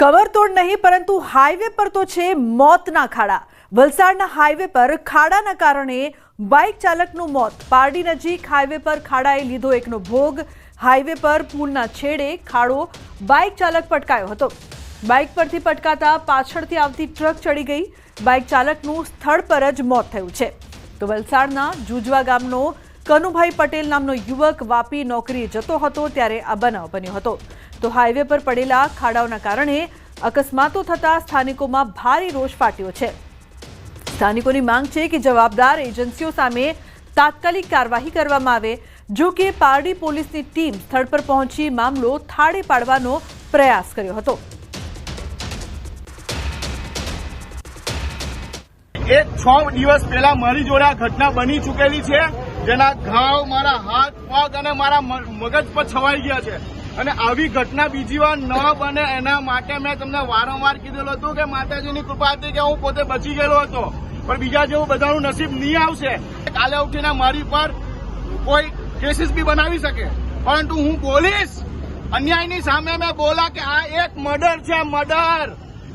કમરતોડ નહીં પરંતુ હાઈવે પર તો છે મોતના ખાડા। વલસાડના હાઈવે પર ખાડાના કારણે બાઇક ચાલકનું મોત। પારડી નજીક હાઈવે પર ખાડાએ લીધો એકનો ભોગ। હાઈવે પર પુલના છેડે ખાડો, બાઇક ચાલક પટકાયો હતો। બાઇક પરથી પટકાતા પાછળથી આવતી ટ્રક ચડી ગઈ। બાઇક ચાલકનું સ્થળ પર જ મોત થયું છે। તો વલસાડના જુજવા ગામનો કનુભાઈ પટેલ નામનો યુવક વાપી નોકરીએ જતો હતો ત્યારે આ બનાવ બન્યો હતો। તો હાઈવે પર પડેલા ખાડાઓના કારણે અકસ્માતો થતા સ્થાનિકોમાં ભારે રોષ ફાટ્યો છે। સ્થાનિકોની માંગ છે કે જવાબદાર એજન્સીઓ સામે તાત્કાલિક કાર્યવાહી કરવામાં આવે। જો કે પારડી પોલીસની ટીમ સ્થળ પર પહોંચી મામલો થાળે પાડવાનો પ્રયાસ કર્યો હતો। એક 6 દિવસ પહેલા મારી જોડે આ ઘટના બની ચૂકેલી છે, જેના ઘાવ મારા હાથ, પગ અને મારા મગજ પર છવાઈ ગયા છે। અને આવી ઘટના બીજી વાર ન બને એના માટે મેં તમને વારંવાર કીધેલું હતું કે માતાજીની કૃપા હતી કે હું પોતે બચી ગયેલો હતો, પણ બીજા જેવું બધાનું નસીબ નહીં આવશે। કાલે ઉઠીને મારી પર કોઈ કેસીસ બી બનાવી શકે, પરંતુ હું બોલીશ। અન્યાયની સામે મેં બોલા કે આ એક મર્ડર છે, મર્ડર।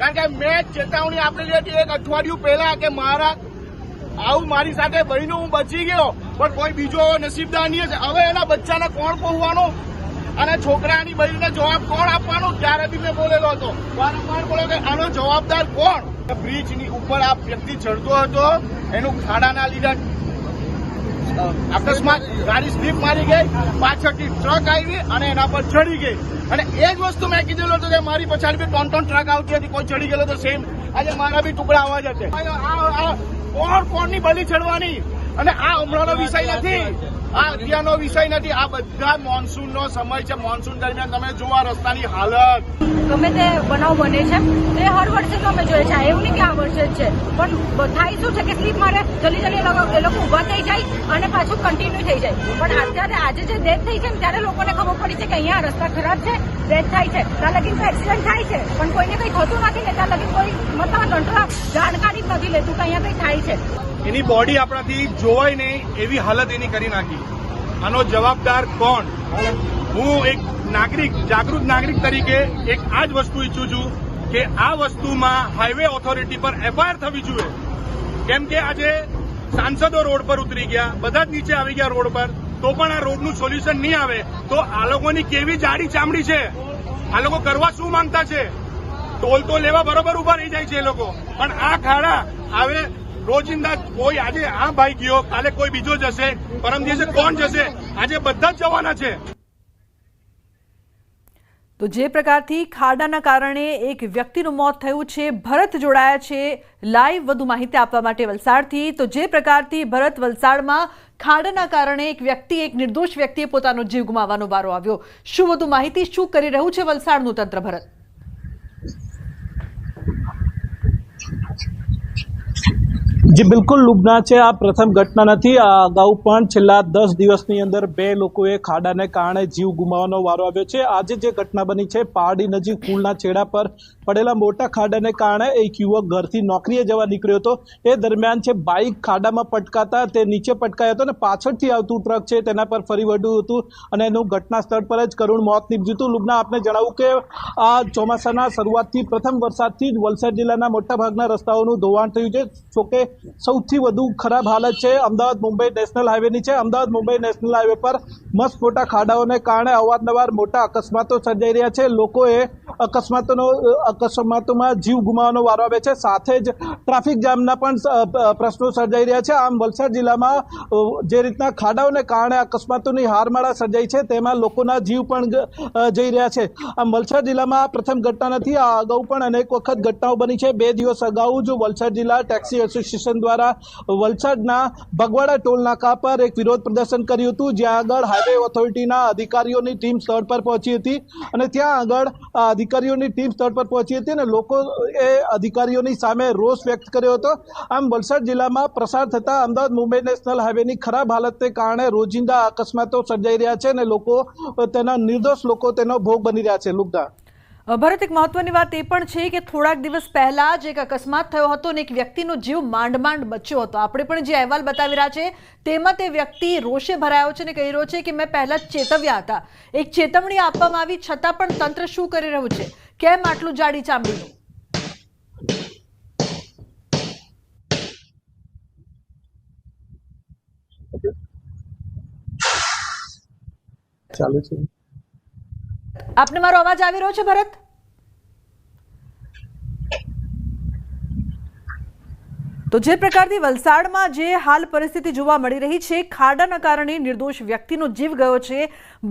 કારણ કે મેં ચેતવણી આપેલી હતી એક અઠવાડિયું પહેલા કે આવું મારી સાથે બન્યું, હું બચી ગયો, પણ કોઈ બીજો નસીબદાર નહીં છે। હવે એના બચ્ચાને કોણ પહોંચવાનું અને છોકરાની બહેનને જવાબ કોણ આપવાનો? ત્યારે બી મેં બોલેલો હતો, વારંવાર બોલ્યો કે આનો જવાબદાર કોણ? બ્રિજની ઉપર આ વ્યક્તિ ચડતો હતો, એનું ખાડાના લીધે અકસ્માત ગાડી સ્લીપ મારી ગઈ, પાછળથી ટ્રક આવી અને એના પર ચડી ગઈ। અને એ જ વસ્તુ મેં કીધેલું હતું કે મારી પછાડી બી 3 ટ્રક આવતી હતી, કોઈ ચડી ગયેલો તો સેમ આજે મારા બી ટુકડા આવવા જશે। કોણની બલી ચડવાની? અને આ હમણાંનો વિષય નથી, આ અત્યારનો વિષય નથી, આ બધા મોન્સૂનનો સમય છે। મોન્સૂન દરમિયાન તમે જુઓ આ રસ્તાની હાલત। ગમે તે બનાવ બને છે તે હર વર્ષે તો અમે જોઈએ છે, એવું નહીં કે આ વર્ષે જ છે, પણ થાય શું છે કે સ્લીપ મારે, જલ્દી એ લોકો ઉભા થઈ જાય અને પાછું કન્ટિન્યુ થઈ જાય। પણ અત્યારે આજે જે ડેથ થઈ છે ને ત્યારે લોકોને ખબર પડી છે કે અહીંયા રસ્તા ખરાબ છે, ડેથ થાય છે, ત્યાં લગીન તો એક્સિડન્ટ થાય છે, પણ કોઈને કંઈ થતું નથી ને ત્યાં લગીન કોઈ મતલબ કંટ્રોલ જાણકારી જ નથી લેતું કે અહીંયા કંઈ થાય છે। એની બોડી આપણાથી જોવાય નહીં એવી હાલત એની કરી નાખી। આનો જવાબદાર કોણ? હું એક નાગરિક, જાગૃત નાગરિક તરીકે એક આ જ વસ્તુ ઈચ્છું છું કે આ વસ્તુમાં હાઈવે ઓથોરિટી પર એફઆઈઆર થવી જોઈએ। કેમ કે આજે સાંસદો રોડ પર ઉતરી ગયા, બધા જ નીચે આવી ગયા રોડ પર, તો પણ આ રોડનું સોલ્યુશન નહીં આવે તો આ લોકોની કેવી જાડી ચામડી છે? આ લોકો કરવા શું માંગતા છે? ટોલ તો લેવા બરોબર ઉભા રહી જાય છે એ લોકો, પણ આ ખાડા આવે રોજિંદા કોઈ આજે આ ભાઈ ગયો, કાલે કોઈ બીજો જશે, પરમ દિવસે કોણ જશે? આજે બધા જ જવાના છે। તો જે પ્રકારથી ખાડાના કારણે એક વ્યક્તિનું મોત થયું છે, ભરત જોડાયા છે લાઈવ વધુ માહિતી આપવા માટે વલસાડથી। તો જે પ્રકારથી ભરત, વલસાડમાં ખાડાના કારણે એક નિર્દોષ વ્યક્તિએ પોતાનો જીવ ગુમાવવાનો વારો આવ્યો, શું વધુ માહિતી, શું કરી રહ્યું છે વલસાડનું તંત્ર? ભરત, જી બિલકુલ લુબના છે, આ પ્રથમ ઘટના નથી। આ અગાઉ પણ છેલ્લા 10 દિવસની અંદર 2 લોકોએ ખાડાને કારણે જીવ ગુમાવવાનો વારો આવ્યો છે। આજે જે ઘટના બની છે પારડી નજીક પુલના છેડા પર પડેલા મોટા ખાડાને કારણે એક યુવક ઘરથી નોકરીએ જવા નીકળ્યો હતો, એ દરમિયાન છે બાઇક ખાડામાં પટકાતા તે નીચે પટકાયો હતો અને પાછળથી આવતું ટ્રક છે તેના પર ફરી વળ્યું હતું અને એનું ઘટના સ્થળ પર જ કરુણ મોત નીપજ્યું હતું। લુબના આપને જણાવું કે આ ચોમાસાના શરૂઆતથી પ્રથમ વરસાદથી જ વલસાડ જિલ્લાના મોટાભાગના રસ્તાઓનું ધોવાણ થયું છે। જોકે સૌથી વધુ ખરાબ હાલત છે અમદાવાદ મુંબઈ નેશનલ હાઈવેની છે। અમદાવાદ મુંબઈ નેશનલ હાઈવે પર મસ્ત મોટા ખાડાઓને કારણે અવારનવાર મોટા અકસ્માતો સર્જાઈ રહ્યા છે। લોકોએ અકસ્માતોમાં જીવ ગુમાવવાનો વારો આવે છે, સાથે જ ટ્રાફિક જામના પણ પ્રશ્નો સર્જાઈ રહ્યા છે। આમ વલસાડ જિલ્લામાં જે રીતના ખાડાઓને કારણે અકસ્માતોની હારમાળા સર્જાઈ છે તેમાં લોકોના જીવ પણ જઈ રહ્યા છે। આમ વલસાડ જિલ્લામાં પ્રથમ ઘટના નથી, આ અગાઉ પણ અનેક વખત ઘટનાઓ બની છે। 2 દિવસ અગાઉ જ વલસાડ જિલ્લા ટેક્સી એસોસિએશન દ્વારા વલસાડના બગવાડા ટોલ નાકા પર એક વિરોધ પ્રદર્શન કર્યું હતું, જ્યાં આગળ હાઈવે ઓથોરિટીના અધિકારીઓની ટીમ સ્થળ પર પહોંચી હતી અને ત્યાં આગળ અધિકારીઓની ટીમ સ્થળ પર પહોંચી હતી અને લોકોએ અધિકારીઓની સામે રોષ વ્યક્ત કર્યો હતો। આમ વલસાડ જિલ્લામાં પ્રસાર થતા અમદાવાદ મુંબઈ નેશનલ હાઈવેની ખરાબ હાલતને કારણે રોજિંદા અકસ્માતો સર્જાઈ રહ્યા છે અને નિર્દોષ લોકો તેનો ભોગ બની રહ્યા છે। લુગદા, ભરત, એક મહત્વની વાત એ પણ છે કે થોડાક દિવસ પહેલા જ એક અકસ્માત થયો હતો અને એક વ્યક્તિનો જીવ માંડ બચ્યો હતો। આપણે પણ જે અહેવાલ બતાવી રહ્યા છે તેમાં તે વ્યક્તિ રોષે ભરાયો છે અને કહી રહ્યો છે કે મેં પહેલા ચેતવ્યા હતા, એક ચેતવણી આપવામાં આવી છતાં પણ તંત્ર શું કરી રહ્યું છે? કેમ આટલું જાડી ચામડીનું? ચાલુ છે. આપને મારો અવાજ આવી રહ્યો છે ભરત? તો જે પ્રકારની વલસાડમાં જે હાલ પરિસ્થિતિ જોવા મળી રહી છે, ખાડાના કારણે નિર્દોષ વ્યક્તિનો જીવ ગયો છે,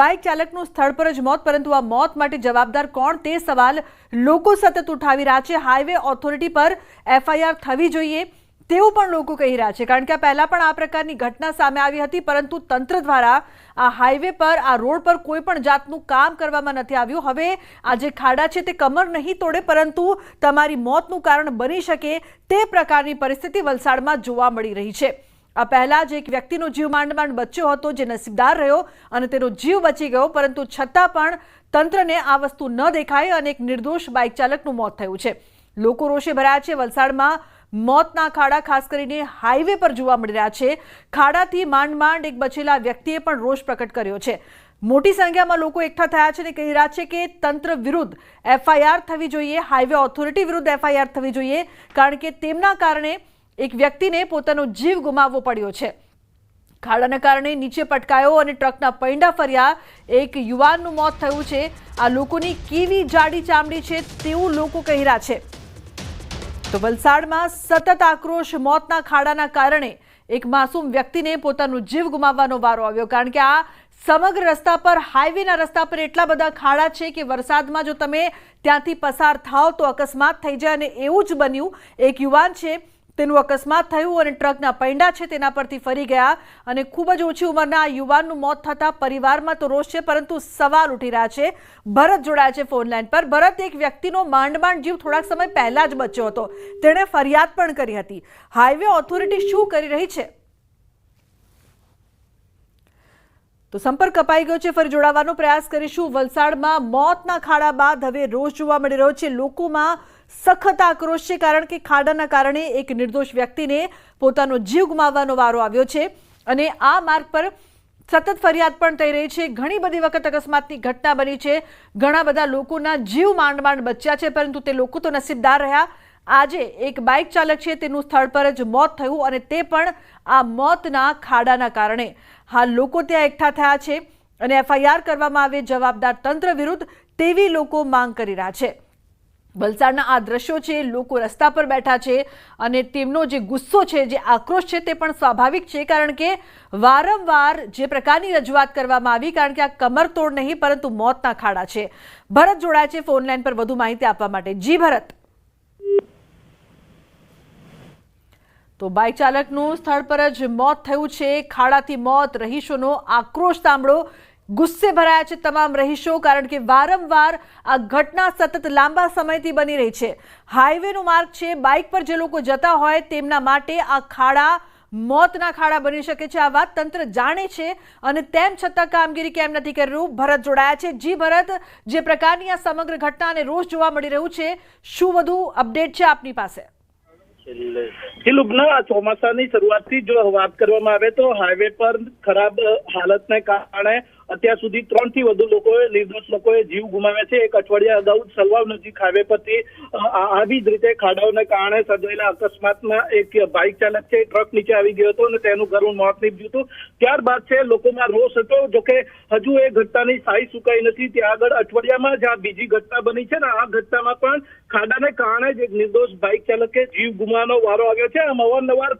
બાઇક ચાલકનું સ્થળ પર જ મોત, પરંતુ આ મોત માટે જવાબદાર કોણ તે સવાલ લોકો સતત ઉઠાવી રહ્યા છે. હાઈવે ઓથોરિટી પર FIR થવી જોઈએ તેવું પણ લોકો કહી રહ્યા છે, કારણ કે આ પહેલા પણ આ પ્રકારની ઘટના સામે આવી હતી, પરંતુ તંત્ર દ્વારા આ હાઈવે પર, આ રોડ પર કોઈ પણ જાતનું કામ કરવામાં નથી આવ્યું. હવે આ જે ખાડા છે તે કમર નહીં તોડે, પરંતુ તમારી મોતનું કારણ બની શકે તે પ્રકારની પરિસ્થિતિ વલસાડમાં જોવા મળી રહી છે. આ પહેલા જ એક વ્યક્તિનો જીવ માંડ બચ્યો હતો, જે નસીબદાર રહ્યો અને તેનો જીવ બચી ગયો, પરંતુ છતાં પણ તંત્રને આ વસ્તુ ન દેખાય અને એક નિર્દોષ બાઇક ચાલકનું મોત થયું છે. લોકો રોષે ભરાયા છે. વલસાડમાં મોતના ખાડા ખાસ કરીને હાઈવે પર જોવા મળી રહ્યા છે. ખાડાથી માંડ એક બચેલા વ્યક્તિએ પણ રોષ પ્રકટ કર્યો છે. મોટી સંખ્યામાં લોકો એકઠા થયા છે અને કહી રહ્યા છે કે તંત્ર વિરુદ્ધ FIR થવી જોઈએ, હાઈવે ઓથોરિટી વિરુદ્ધ FIR થવી જોઈએ, કારણ કે તેમના કારણે એક વ્યક્તિને પોતાનો જીવ ગુમાવવો પડ્યો છે. ખાડાના કારણે નીચે પટકાયો અને ટ્રકના પૈંડા ફર્યા. એક યુવાનનું મોત થયું છે. આ લોકોની કેવી જાડી ચામડી છે તેવું લોકો કહી રહ્યા છે. તો વલસાડમાં સતત આક્રોશ, મોતના ખાડાના કારણે એક માસૂમ વ્યક્તિને પોતાનો જીવ ગુમાવવાનો વારો આવ્યો, કારણ કે આ સમગ્ર રસ્તા પર, હાઈવેના રસ્તા પર એટલા બધા ખાડા છે કે વરસાદમાં જો તમે ત્યાંથી પસાર થાઓ તો અકસ્માત થઈ જાય, અને એવું જ બન્યું. એક યુવાન છે, તેનું અકસ્માત થયું અને ટ્રકના પૈંડા છે તેના પરથી ફરી ગયા, અને ખૂબ જ ઓછી ઉંમરના આ યુવાનનું મોત થતાં પરિવારમાં તો રોષ છે, પરંતુ સવાલ ઉઠી રહ્યા છે. ભરત જોડાયા છે ફોન લાઈન પર. ભરત, એક વ્યક્તિનો માંડ જીવ થોડાક સમય પહેલા જ બચ્યો હતો, તેણે ફરિયાદ પણ કરી હતી. હાઈવે ઓથોરિટી શું કરી રહી છે? તો સંપર્ક કપાઈ ગયો છે, ફરી જોડાવાનો પ્રયાસ કરીશું. વલસાડમાં મોતના ખાડા બાદ હવે રોષ જોવા મળી રહ્યો છે. લોકોમાં સખત આક્રોશ છે, કારણ કે ખાડાના કારણે એક નિર્દોષ વ્યક્તિને પોતાનો જીવ ગુમાવવાનો વારો આવ્યો છે, અને આ માર્ગ પર સતત ફરિયાદ પણ થઈ રહી છે. ઘણી બધી વખત અકસ્માતની ઘટના બની છે, ઘણા બધા લોકોના જીવ માંડ બચ્યા છે, પરંતુ તે લોકો તો નસીબદાર રહ્યા. આજે એક બાઇક ચાલક છે, તેનું સ્થળ પર જ મોત થયું, અને તે પણ આ મોતના ખાડાના કારણે. હાલ લોકો ત્યાં એકઠા થયા છે અને FIR કરવામાં આવે જવાબદાર તંત્ર વિરુદ્ધ, તેવી લોકો માંગ કરી રહ્યા છે. વલસાડના આ દ્રશ્યો છે, લોકો રસ્તા પર બેઠા છે અને તેમનો જે ગુસ્સો છે, જે આક્રોશ છે, તે પણ સ્વાભાવિક છે, કારણ કે વારંવાર જે પ્રકારની રજૂઆત કરવામાં આવી, કારણ કે આ કમરતોડ નહીં પરંતુ મોતના ખાડા છે. ભરત જોડાય છે ફોન લાઈન પર વધુ માહિતી આપવા માટે. જી ભરત. તો બાઇક ચાલકનું સ્થળ પર જ મોત થયું છે, ખાડાથી મોત. રહીશોનો આક્રોશ સાંભળો. ગુસ્સે ભરાયા છે તમામ રહીશો, કારણ કે વારંવાર આ ઘટના સતત લાંબા સમયથી બની રહી છે. હાઈવેનો માર્ગ છે, બાઇક પર જે લોકો જતા હોય તેમના માટે આ ખાડા મોતના ખાડા બની શકે છે. આ વાત તંત્ર જાણે છે, અને તેમ છતાં કામગીરી કેમ નથી કરી રહ્યું? ભરત જોડાયા છે. જી ભરત, જે પ્રકારની આ સમગ્ર ઘટના અને રોષ જોવા મળી રહ્યું છે, શું વધુ અપડેટ છે આપની પાસે? લુબના ચોમાસાની શરૂઆતથી જો વાત કરવામાં આવે તો હાઈવે પર ખરાબ હાલતને કારણે અત્યાર સુધી 3 થી વધુ લોકોએ, નિર્દોષ લોકોએ જીવ ગુમાવ્યા છે. એક અઠવાડિયા અગાઉ સલવાવ નજીક હાઈવે પરથી આવી જ રીતે ખાડાઓને કારણે સર્જાયેલા અકસ્માતમાં એક બાઇક ચાલક છે, ટ્રક નીચે આવી ગયો હતો અને તેનું કરુણ મોત નીપજ્યું હતું. ત્યારબાદ છે લોકોમાં રોષ હતો, જોકે હજુ એ ઘટનાની સાઈ સુકાઈ નથી. ત્યાં આગળ અઠવાડિયામાં જ્યાં બીજી ઘટના બની છે ને, આ ઘટનામાં પણ ખાડાને કારણે જ એક નિર્દોષ બાઇક ચાલકે જીવ ગુમાવવાનો વારો આવ્યો છે. આમ અવારનવાર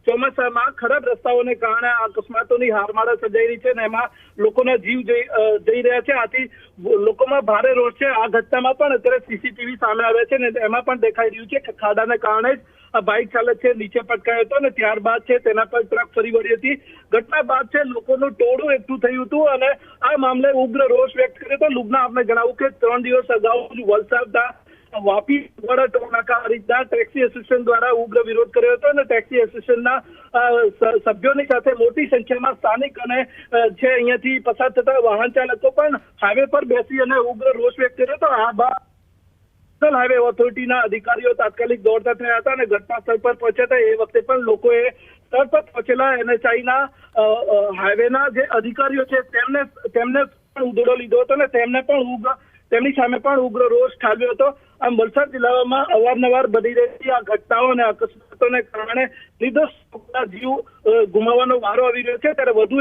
ચોમાસામાં ખરાબ રસ્તાઓને કારણે આ અકસ્માતોની હારમાળા સર્જાઈ રહી છે, અને એમાં લોકોના જીવ જઈ રહ્યા છે. આથી લોકોમાં ભારે રોષ છે. આ ઘટનામાં પણ અત્યારે CCTV સામે આવ્યા છે, ને એમાં પણ દેખાઈ રહ્યું છે કે ખાડાને કારણે જ આ બાઇક ચાલક છે નીચે પટકાયો હતો, અને ત્યારબાદ છે તેના પર ટ્રક ફરી વળી હતી. ઘટના બાદ છે લોકોનું ટોળું એકઠું થયું હતું અને આ મામલે ઉગ્ર રોષ વ્યક્ત કર્યો હતો. લુબના આપને જણાવું કે 3 દિવસ અગાઉ વલસાડના વાપી વડા ટોલનાકા રીતના ટેક્સી એસોસિએશન દ્વારા ઉગ્ર વિરોધ કર્યો હતો, અને ટેક્સી એસોસિએશનના સભ્યોની સાથે મોટી સંખ્યામાં સ્થાનિક અને છે અહીંયાથી પસાર થતા વાહન ચાલકો પણ હાઈવે પર બેસી અને ઉગ્ર રોષ વ્યક્ત કર્યો હતો. આ બાદ હાઈવે ઓથોરિટીના અધિકારીઓ તાત્કાલિક દોડતા થયા હતા અને ઘટના સ્થળ પર પહોંચ્યા હતા. એ વખતે પણ લોકોએ સ્થળ પર પહોંચેલા NHIના હાઈવેના જે અધિકારીઓ છે તેમને પણ ઉધડો લીધો હતો, અને તેમને પણ તેમની સામે પણ ઉગ્ર રોષ ઠાલવ્યો હતો. આમ વલસાડ જિલ્લામાં અવારનવાર બની રહેતી આ ઘટનાઓ અને અકસ્માતોને કારણે નિર્દોષ લોકોના જીવ ગુમાવવાનો વારો આવી રહ્યો છે, ત્યારે વધુ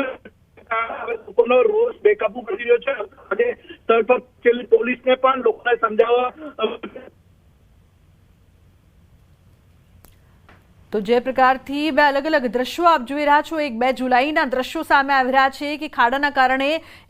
લોકોનો રોષ બેકાબુ કરી રહ્યો છે. આજે સ્થળ પર પહોંચેલી પોલીસને પણ લોકોને સમજાવવા તો જે પ્રકારથી બે અલગ અલગ દ્રશ્યો આપ જોઈ રહ્યા છો, 1-2 જુલાઈના દ્રશ્યો સામે આવી રહ્યા છે કે ખાડાના કારણે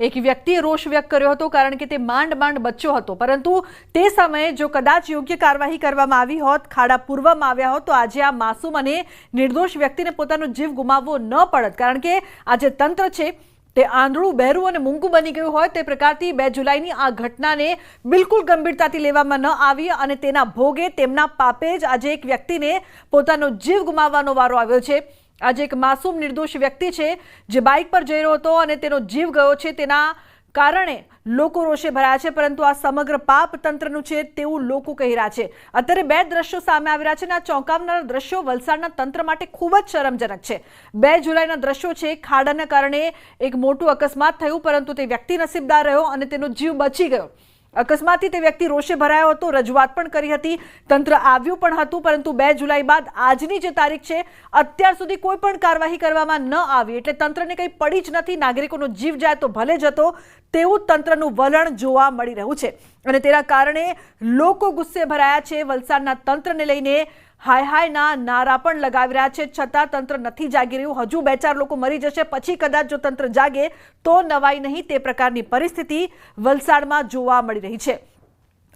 એક વ્યક્તિએ રોષ વ્યક્ત કર્યો હતો, કારણ કે તે માંડ બચ્યો હતો, પરંતુ તે સમયે જો કદાચ યોગ્ય કાર્યવાહી કરવામાં આવી હોત, ખાડા પૂરવામાં આવ્યા હોત, તો આજે આ માસૂમ અને નિર્દોષ વ્યક્તિને પોતાનો જીવ ગુમાવવો ન પડત. કારણ કે આ જે તંત્ર છે તે આંધળું, બહેરું અને મૂંગું બની ગયું હોય તે પ્રકારથી 2 જુલાઈની આ ઘટનાને બિલકુલ ગંભીરતાથી લેવામાં ન આવી અને તેના ભોગે, તેમના પાપે જ આજે એક વ્યક્તિને પોતાનો જીવ ગુમાવવાનો વારો આવ્યો છે. આજે એક માસૂમ નિર્દોષ વ્યક્તિ છે જે બાઇક પર જઈ રહ્યો હતો અને તેનો જીવ ગયો છે. તેના કારણે લોકો રોષે ભરાયા છે, પરંતુ આ સમગ્ર પાપ તંત્રનું છે તેવું લોકો કહી રહ્યા છે. અત્યારે 2 દ્રશ્યો સામે આવી રહ્યા છે અને આ ચોંકાવનારા દ્રશ્યો વલસાડના તંત્ર માટે ખૂબ જ શરમજનક છે. 2 જુલાઈના દ્રશ્યો છે. ખાડાના કારણે એક મોટું અકસ્માત થયું, પરંતુ તે વ્યક્તિ નસીબદાર રહ્યો અને તેનો જીવ બચી ગયો. અકસ્માતથી તે વ્યક્તિ રોષે ભરાયો હતો, રજૂઆત પણ કરી હતી, તંત્ર આવ્યું પણ હતું, પરંતુ 2 જુલાઈ બાદ આજની જે તારીખ છે, અત્યાર સુધી કોઈ પણ કાર્યવાહી કરવામાં ન આવી. એટલે તંત્રને કંઈ પડી જ નથી. નાગરિકોનો જીવ જાય તો ભલે જતો, તેવું તંત્રનું વલણ જોવા મળી રહ્યું છે અને તેના કારણે લોકો ગુસ્સે ભરાયા છે. વલસાડના તંત્રને લઈને હાય નારા પણ લગાવી રહ્યા છે, છતાં તંત્ર નથી જાગી રહ્યું. હજુ 2-4 લોકો મરી જશે, પછી કદાચ જો તંત્ર જાગે તો નવાઈ નહીં. તે પ્રકારની પરિસ્થિતિ વલસાડમાં જોવા મળી રહી છે.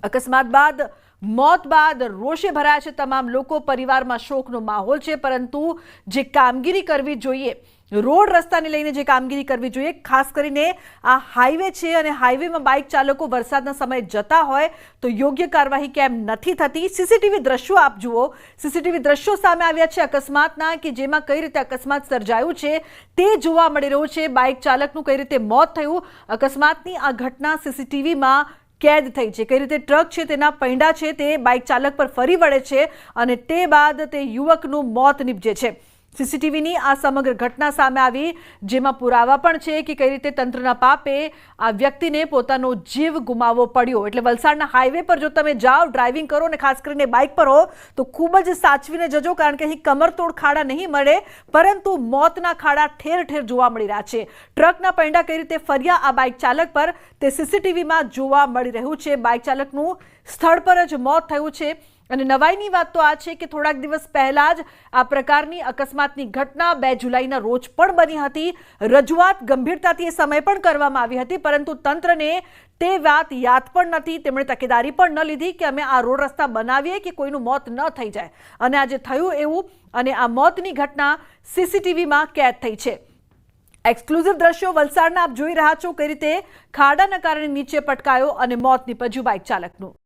અકસ્માત બાદ, મોત બાદ રોષે ભરાયા છે તમામ લોકો. પરિવારમાં શોકનો માહોલ છે, પરંતુ જે કામગીરી કરવી જોઈએ, રોડ રસ્તાને લઈને જે કામગીરી કરવી જોઈએ, ખાસ કરીને આ હાઈવે છે અને હાઈવેમાં બાઇક ચાલકો વરસાદના સમયે જતા હોય તો યોગ્ય કાર્યવાહી કેમ નથી થતી? સીસીટીવી દ્રશ્યો આપ જુઓ. સીસીટીવી દ્રશ્યો સામે આવ્યા છે અકસ્માતના, કે જેમાં કઈ રીતે અકસ્માત સર્જાયું છે તે જોવા મળી રહ્યું છે. બાઇક ચાલકનું કઈ રીતે મોત થયું, અકસ્માતની આ ઘટના સીસીટીવીમાં કેદ થઈ છે. કઈ રીતે ટ્રક છે તેના પૈંડા છે તે બાઇક ચાલક પર ફરી વળે છે અને તે બાદ તે યુવકનું મોત નીપજે છે. સીસીટીવીની આ સમગ્ર ઘટના સામે આવી, જેમાં પુરાવા પણ છે કે કઈ રીતે તંત્રના પાપે આ વ્યક્તિને પોતાનો જીવ ગુમાવવો પડ્યો. એટલે વલસાડના હાઈવે પર જો તમે જાઓ, ડ્રાઇવિંગ કરો અને ખાસ કરીને બાઇક પર હો, તો ખૂબ જ સાચવીને જજો, કારણ કે અહીં કમરતોડ ખાડા નહીં મળે, પરંતુ મોતના ખાડા ઠેર ઠેર જોવા મળી રહ્યા છે. ટ્રકના પૈંડા કઈ રીતે ફર્યા આ બાઇક ચાલક પર તે સીસીટીવીમાં જોવા મળી રહ્યું છે. બાઇક ચાલકનું સ્થળ પર જ મોત થયું છે. અને નવાઈની વાત તો આ છે કે થોડાક દિવસ પહેલા જ આ પ્રકારની અકસ્માતની ઘટના 2 જુલાઈના રોજ પણ બની હતી. રજૂઆત ગંભીરતાથી એ સમય પણ કરવામાં આવી હતી, પરંતુ તંત્રને તે વાત યાદ પણ નથી. તેમણે તકેદારી પણ ન લીધી કે અમે આ રોડ રસ્તા બનાવીએ કે કોઈનું મોત ન થઈ જાય. અને આજે થયું એવું, અને આ મોતની ઘટના સીસીટીવીમાં કેદ થઈ છે. એક્સક્લુઝિવ દ્રશ્યો વલસાડના આપ જોઈ રહ્યા છો, કઈ રીતે ખાડાના કારણે નીચે પટકાયો અને મોત નીપજ્યું બાઇક ચાલકનું.